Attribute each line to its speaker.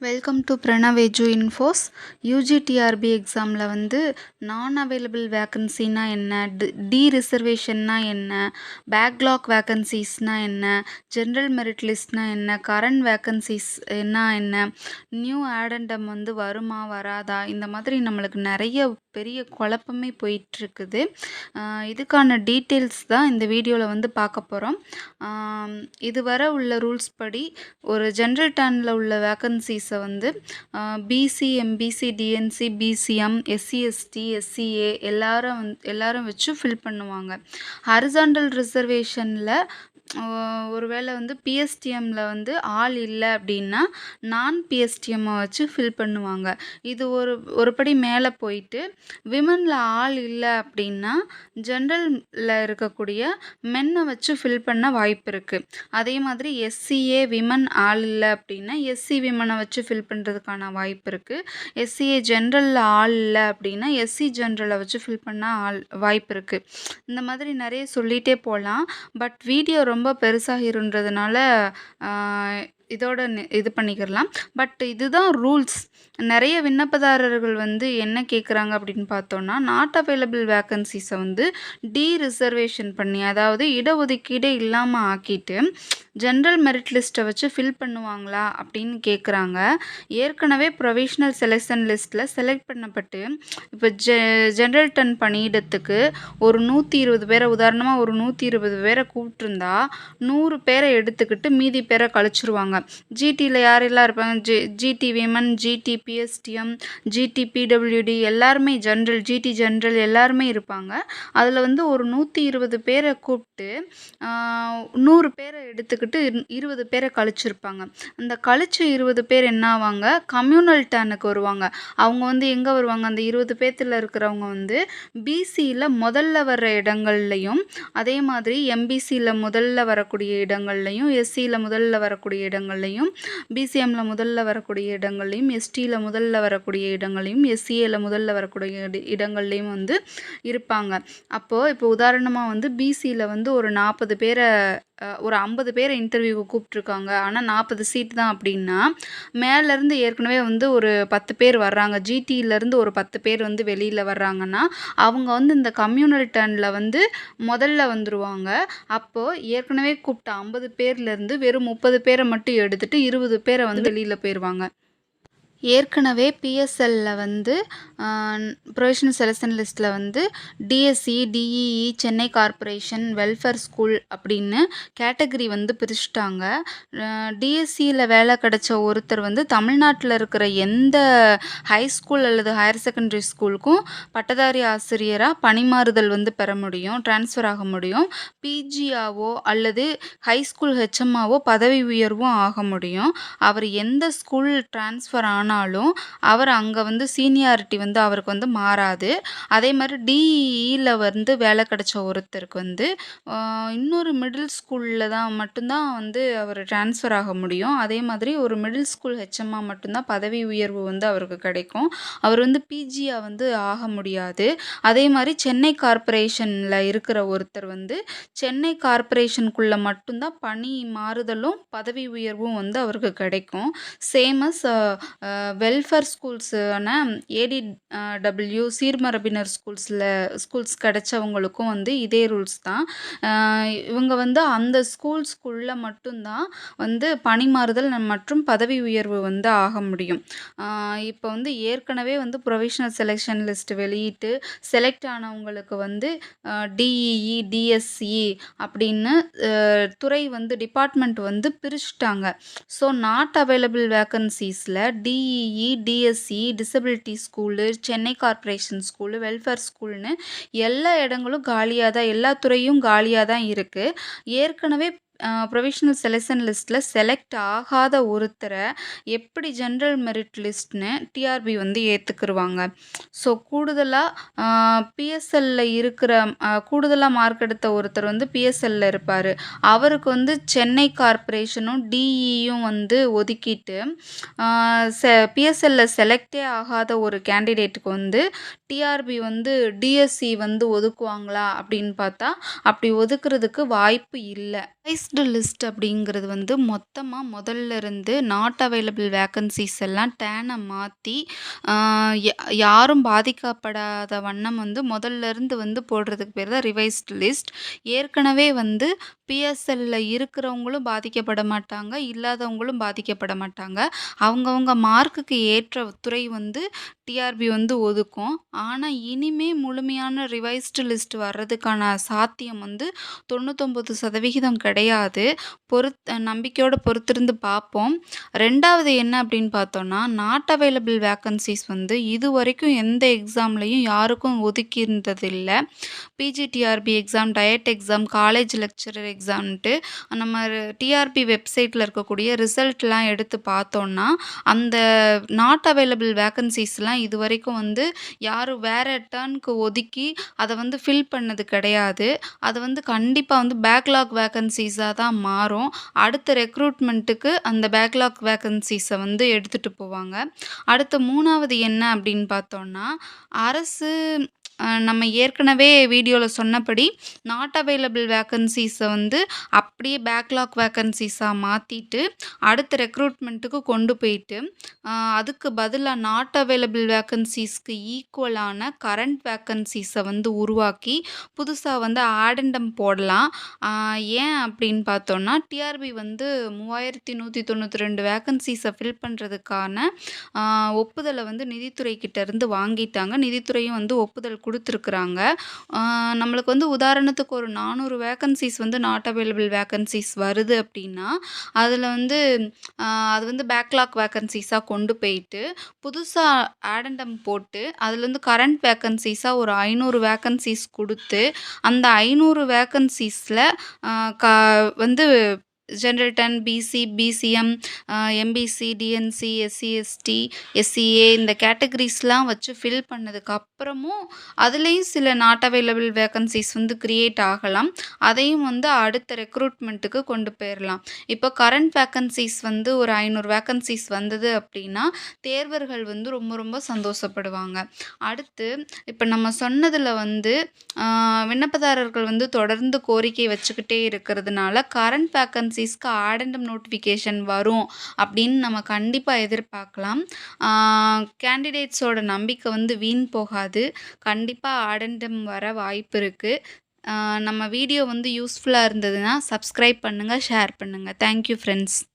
Speaker 1: Welcome to Pranav edu infos. UGTRB எக்ஸாமில் வந்து நான் அவைலபிள் வேக்கன்சினா என்ன, டி ரிசர்வேஷன்னா என்ன, பேக்லாக் வேக்கன்சிஸ்னா என்ன, ஜென்ரல் மெரிட் லிஸ்ட்னா என்ன, கரண்ட் வேக்கன்சிஸ் என்ன, நியூ ஆடண்டம் வந்து வருமா வராதா, இந்த மாதிரி நம்மளுக்கு நிறைய பெரிய குழப்பமே போயிட்டுருக்குது. இதுக்கான டீட்டெயில்ஸ் தான் இந்த வீடியோவில் வந்து பார்க்க போகிறோம். இதுவரை உள்ள ரூல்ஸ் படி ஒரு ஜென்ரல் டர்னில் உள்ள வேக்கன்சிஸை வந்து BC, MBC, DNC, BCM, SC, ST, SCA எல்லாரும் வச்சு ஃபில் பண்ணுவாங்க. ஹரிசாண்டல் ரிசர்வேஷனில் ஒருவேளை வந்து பிஎஸ்டிஎம்மில் வந்து ஆள் இல்லை அப்படின்னா நான் பிஎஸ்டிஎம்மை வச்சு ஃபில் பண்ணுவாங்க. இது ஒரு படி மேலே போயிட்டு விமனில் ஆள் இல்லை அப்படின்னா ஜென்ரலில் இருக்கக்கூடிய மென்னை வச்சு ஃபில் பண்ண வாய்ப்பு இருக்குது. அதே மாதிரி எஸ்சிஏ விமன் ஆள் இல்லை அப்படின்னா எஸ்சி விமனை வச்சு ஃபில் பண்ணுறதுக்கான வாய்ப்பு இருக்குது. எஸ்சிஏ ஜென்ரலில் ஆள் இல்லை அப்படின்னா எஸ்சி ஜென்ரலை வச்சு ஃபில் பண்ண வாய்ப்பு இருக்குது. இந்த மாதிரி நிறைய சொல்லிகிட்டே போகலாம். பட் வீடியோ ரொம்ப பெருசாகிருன்றதுனால இதோட இது பண்ணிக்கிறலாம். பட் இதுதான் ரூல்ஸ். நிறைய விண்ணப்பதாரர்கள் வந்து என்ன கேட்குறாங்க அப்படின்னு பார்த்தோன்னா, நாட் அவைலபிள் வேக்கன்சிஸை வந்து டி ரிசர்வேஷன் பண்ணி, அதாவது இடஒதுக்கீடே இல்லாமல் ஆக்கிட்டு ஜென்ரல் மெரிட் லிஸ்ட்டை வச்சு ஃபில் பண்ணுவாங்களா அப்படின்னு கேட்குறாங்க. ஏற்கனவே ப்ரொவிஷ்னல் செலெக்ஷன் லிஸ்ட்டில் செலக்ட் பண்ணப்பட்டு இப்போ ஜென்ரல் டர்ன் பணியிடத்துக்கு ஒரு 120 பேரை, உதாரணமாக ஒரு 120 பேரை கூப்பிட்டுருந்தா 100 பேரை எடுத்துக்கிட்டு மீதி பேரை கழிச்சிருவாங்க. ஜிடியில் யாரெல்லாம் இருப்பாங்க, GT women, GT PSTM, GT PWD எல்லாருமே ஜிடி ஜென்ரல் எல்லாருமே இருப்பாங்க. அதில் வந்து ஒரு 120 பேரை கூப்பிட்டு 100 பேரை எடுத்துக்கிட்டு 20 பேரை கழிச்சிருப்பாங்க. அந்த கழிச்ச 20 பேர் என்ன ஆவாங்க, கம்யூனல் டர்னுக்கு வருவாங்க. அவங்க வந்து எங்கே வருவாங்க, அந்த 20 பேர்த்தில் இருக்கிறவங்க வந்து பிசியில் முதல்ல வர்ற இடங்கள்லையும், அதே மாதிரி எம்பிசியில் முதல்ல வரக்கூடிய இடங்கள்லையும், எஸ்சியில் முதல்ல வரக்கூடிய இடங்கள்லையும், பிசிஎம்மில் முதல்ல வரக்கூடிய இடங்கள்லையும், எஸ்டியில் முதல்ல வரக்கூடிய இடங்களையும், எஸ்சிஏல முதல்ல வரக்கூடிய இடங்கள்லையும் வந்து இருப்பாங்க. அப்போது இப்போ உதாரணமாக வந்து பிசியில் வந்து ஒரு 40 பேரை, ஒரு 50 பேரை இன்டர்வியூக்கு கூப்பிட்ருக்காங்க. ஆனால் 40 சீட் தான் அப்படின்னா மேலேருந்து ஏற்கனவே வந்து ஒரு 10 பேர் வர்றாங்க. ஜிடியிலேருந்து ஒரு 10 பேர் வந்து வெளியில் வர்றாங்கன்னா அவங்க வந்து இந்த கம்யூனல் டர்னில் வந்து முதல்ல வந்துடுவாங்க. அப்போது ஏற்கனவே கூப்பிட்ட 50 பேர்லேருந்து வெறும் 30 பேரை மட்டும் எடுத்துகிட்டு 20 பேரை வந்து வெளியில் போயிடுவாங்க. ஏற்கனவே பிஎஸ்எல்ல வந்து ப்ரொவிஷனல் செலெக்ஷன் லிஸ்ட்டில் வந்து DSC, DEE, Chennai corporation, welfare school அப்படின்னு கேட்டகரி வந்து பிரிச்சுட்டாங்க. டிஎஸ்சியில் வேலை கிடைச்ச ஒருத்தர் வந்து தமிழ்நாட்டில் இருக்கிற எந்த ஹை ஸ்கூல் அல்லது ஹையர் செகண்டரி ஸ்கூலுக்கும் பட்டதாரி ஆசிரியராக பணிமாறுதல் வந்து பெற முடியும், டிரான்ஸ்ஃபர் ஆக முடியும். பிஜிஆவோ அல்லது ஹை ஸ்கூல் ஹெச்எம்ஆவோ பதவி உயர்வும் ஆக முடியும். அவர் எந்த ஸ்கூல் டிரான்ஸ்ஃபர் ஆனாலும் அவர் அங்கே வந்து சீனியாரிட்டி வந்து அவருக்கு வந்து மாறாது. அதே மாதிரி டிஇஇயில் வந்து வேலை கிடைச்ச ஒருத்தருக்கு வந்து இன்னொரு மிடில் ஸ்கூலில் தான் மட்டும்தான் வந்து அவர் டிரான்ஸ்ஃபர் ஆக முடியும். அதே மாதிரி ஒரு மிடில் ஸ்கூல் ஹெச்எம்ஆ மட்டும்தான் பதவி உயர்வு வந்து அவருக்கு கிடைக்கும். அவர் வந்து பிஜிஆ வந்து ஆக முடியாது. அதே மாதிரி சென்னை கார்ப்பரேஷனில் இருக்கிற ஒருத்தர் வந்து சென்னை கார்ப்பரேஷனுக்குள்ளே மட்டும்தான் பணி மாறுதலும் பதவி உயர்வும் வந்து அவருக்கு கிடைக்கும். சேமஸ் வெல்ஃபேர் ஸ்கூல்ஸான ஏடிடபிள்யூ சீர்மரபினர் ஸ்கூல்ஸ் கிடைச்சவங்களுக்கும் வந்து இதே ரூல்ஸ் தான். இவங்க வந்து அந்த ஸ்கூல்ஸ்குள்ளே மட்டும்தான் வந்து பணிமாறுதல் மற்றும் பதவி உயர்வு வந்து ஆக முடியும். இப்போ வந்து ஏற்கனவே வந்து ப்ரொவிஷனல் செலெக்ஷன் லிஸ்ட் வெளியிட்டு செலக்ட் ஆனவங்களுக்கு வந்து டிஇஇ, டிஎஸ்சி அப்படின்னு துறை வந்து டிபார்ட்மெண்ட் வந்து பிரிச்சுட்டாங்க. ஸோ நாட் அவைலபிள் வேக்கன்சிஸில் DEE, DSC, disability school, Chennai corporation school, welfare ஸ்கூல்னு எல்லா இடங்களும் காலியாக தான், எல்லா துறையும் காலியாக தான் இருக்குது. ஏற்கனவே ப்ரொவிஷனல் செலெக்ஷன் லிஸ்ட்டில் செலக்ட் ஆகாத ஒருத்தரை எப்படி ஜென்ரல் மெரிட் லிஸ்ட்னு டிஆர்பி வந்து ஏற்றுக்குருவாங்க. ஸோ கூடுதலாக பிஎஸ்எல்ல இருக்கிற கூடுதலாக மார்க் எடுத்த ஒருத்தர் வந்து பிஎஸ்எல்ல இருப்பார். அவருக்கு வந்து சென்னை கார்ப்பரேஷனும் டிஇயும் வந்து ஒதுக்கிட்டு பிஎஸ்எல்ல செலக்டே ஆகாத ஒரு கேண்டிடேட்டுக்கு வந்து டிஆர்பி வந்து டிஎஸ்சி வந்து ஒதுக்குவாங்களா அப்படின்னு பார்த்தா அப்படி ஒதுக்குறதுக்கு வாய்ப்பு இல்லை. ரிவைஸ்டு லிஸ்ட் அப்படிங்கிறது வந்து மொத்தமா முதல்ல இருந்து நாட் அவைலபிள் வேக்கன்ஸீஸ் எல்லாம் டேனை மாற்றி யாரும் பாதிக்கப்படாத வண்ணம் வந்து முதல்ல இருந்து வந்து போடுறதுக்கு பேர் தான் ரிவைஸ்டு லிஸ்ட். ஏற்கனவே வந்து பிஎஸ்எல்ல இருக்கிறவங்களும் பாதிக்கப்பட மாட்டாங்க, இல்லாதவங்களும் பாதிக்கப்பட மாட்டாங்க. அவங்கவங்க மார்க்குக்கு ஏற்ற துறை வந்து டிஆர்பி வந்து ஒதுக்கும். ஆனால் இனிமே முழுமையான ரிவைஸ்டு லிஸ்ட் வர்றதுக்கான சாத்தியம் வந்து 99% கிடையாது. நம்பிக்கையோட பொறுத்திருந்து பார்ப்போம். 2வது என்ன அப்படின்னு பார்த்தோம்னா, நாட் அவைலபிள் வேக்கன்ஸீஸ் வந்து இதுவரைக்கும் எந்த எக்ஸாம்லயும் யாருக்கும் ஒதுக்கி இருந்ததில்ல. PGTRB exam, DIET exam, college lecturer எக்ஸாம்ன்ட்டு நம்ம டிஆர்பி வெப்சைட்டில் இருக்கக்கூடிய ரிசல்ட்லாம் எடுத்து பார்த்தோம்னா, அந்த நாட் அவைலபிள் வேக்கன்ஸீஸ்லாம் இதுவரைக்கும் வந்து யாரும் வேற டர்னுக்கு ஒதுக்கி அதை வந்து ஃபில் பண்ணது கிடையாது. அது வந்து கண்டிப்பாக வந்து பேக்லாக் வேக்கன்ஸீஸாக தான் மாறும். அடுத்த ரெக்ரூட்மெண்ட்டுக்கு அந்த பேக்லாக் வேக்கன்ஸீஸை வந்து எடுத்துகிட்டு போவாங்க. அடுத்த 3வது என்ன அப்படின்னு பார்த்தோம்னா, அரசு நம்ம ஏற்கனவே வீடியோவில் சொன்னபடி நாட் அவைலபிள் வேக்கன்ஸீஸை வந்து அப்படியே பேக்லாக் வேக்கன்ஸீஸாக மாற்றிட்டு அடுத்த ரெக்ரூட்மெண்ட்டுக்கு கொண்டு போயிட்டு அதுக்கு பதிலாக நாட் அவைலபிள் வேக்கன்ஸீஸ்க்கு ஈக்குவலான கரண்ட் வேக்கன்ஸீஸை வந்து உருவாக்கி புதுசாக வந்து ஆடெண்டம் போடலாம். ஏன் அப்படின்னு பார்த்தோம்னா, டிஆர்பி வந்து 3192 வேக்கன்ஸீஸை ஃபில் பண்ணுறதுக்கான ஒப்புதலை வந்து நிதித்துறை கிட்ட இருந்து வாங்கிட்டாங்க. நிதித்துறையும் வந்து ஒப்புதல் கொடுத்துருக்குறாங்க. நம்மளுக்கு வந்து உதாரணத்துக்கு ஒரு 400 வேக்கன்ஸீஸ் வந்து நாட் அவைலபிள் வேக்கன்ஸீஸ் வருது அப்படின்னா, அதில் வந்து அது வந்து பேக்லாக் வேக்கன்ஸீஸாக கொண்டு போயிட்டு புதுசாக ஆடெண்டம் போட்டு அதில் வந்து கரண்ட் வேக்கன்ஸீஸாக ஒரு 500 வேக்கன்ஸீஸ் கொடுத்து அந்த 500 வேக்கன்ஸீஸில் வந்து general 10, BC, BCM, MBC, DNC, SC, ST, SCA இந்த கேட்டகரிஸ்லாம் வச்சு ஃபில் பண்ணதுக்கு அப்புறமும் அதுலேயும் சில நாட் அவைலபிள் வேக்கன்ஸீஸ் வந்து கிரியேட் ஆகலாம். அதையும் வந்து அடுத்த ரெக்ரூட்மெண்ட்டுக்கு கொண்டு போயிடலாம். இப்போ கரண்ட் வேக்கன்ஸீஸ் வந்து ஒரு 500 வேக்கன்ஸீஸ் வந்தது அப்படின்னா தேர்வர்கள் வந்து ரொம்ப ரொம்ப சந்தோஷப்படுவாங்க. அடுத்து இப்போ நம்ம சொன்னதில் வந்து விண்ணப்பதாரர்கள் வந்து தொடர்ந்து கோரிக்கை வச்சுக்கிட்டே இருக்கிறதுனால கரண்ட் வேக்கன்ஸீஸ்க்கு ஆடெண்டம் நோட்டிஃபிகேஷன் வரும் அப்படின்னு நம்ம கண்டிப்பாக எதிர்பார்க்கலாம். கேண்டிடேட்ஸோட நம்பிக்கை வந்து வீண் போகாது. கண்டிப்பாக ஆடெண்டம் வர வாய்ப்பு இருக்குது. நம்ம வீடியோ வந்து யூஸ்ஃபுல்லாக இருந்ததுன்னா சப்ஸ்கிரைப் பண்ணுங்கள், ஷேர் பண்ணுங்கள். Thank you friends.